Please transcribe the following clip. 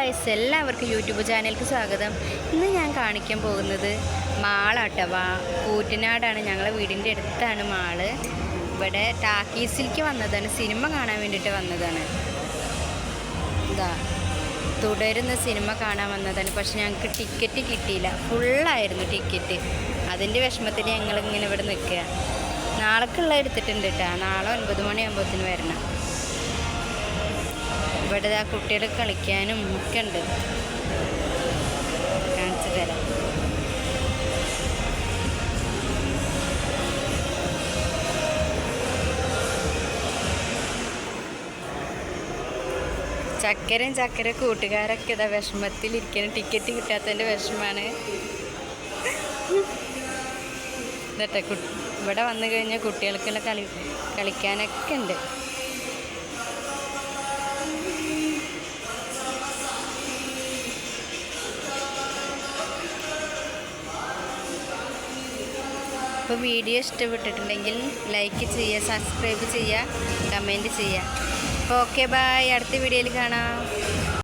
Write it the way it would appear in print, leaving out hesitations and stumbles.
എല്ലാവർക്കും യൂട്യൂബ് ചാനലിലേക്ക് സ്വാഗതം. ഇന്ന് ഞാൻ കാണിക്കാൻ പോകുന്നത് മാളാട്ടവാ കൂറ്റനാടാണ്. ഞങ്ങളെ വീടിൻ്റെ അടുത്താണ് മാള്. ഇവിടെ ടാക്കീസിലേക്ക് വന്നതാണ്, സിനിമ കാണാൻ വേണ്ടിയിട്ട് വന്നതാണ്. ഇതാ തുടരുന്ന സിനിമ കാണാൻ വന്നതാണ്. പക്ഷെ ഞങ്ങൾക്ക് ടിക്കറ്റ് കിട്ടിയില്ല, ഫുള്ളായിരുന്നു ടിക്കറ്റ്. അതിൻ്റെ വിഷമത്തിൽ ഞങ്ങളിങ്ങനെ ഇവിടെ നിൽക്കുക. നാളേക്കുള്ള എടുത്തിട്ടുണ്ട് കേട്ടോ. നാളെ 9 മണിയാകുമ്പോഴത്തേന് വരണം. ഇവിടെ ആ കുട്ടികൾ കളിക്കാനും ഒക്കെ ഉണ്ട്, കാണിച്ചു തരാം. ചക്കര കൂട്ടുകാരൊക്കെ ഇതാ വിഷമത്തിലിരിക്കണം. ടിക്കറ്റ് കിട്ടാത്തതിൻ്റെ വിഷമാണ്. എന്നിട്ട് ഇവിടെ വന്നു കഴിഞ്ഞാൽ കുട്ടികൾക്കെല്ലാം കളിക്കാനൊക്കെ ഉണ്ട്. അപ്പോൾ വീഡിയോ ഇഷ്ടപ്പെട്ടിട്ടുണ്ടെങ്കിൽ ലൈക്ക് ചെയ്യുക, സബ്സ്ക്രൈബ് ചെയ്യുക, കമൻറ്റ് ചെയ്യുക. അപ്പോൾ ഓക്കെ, ബൈ. അടുത്ത വീഡിയോയിൽ കാണാം.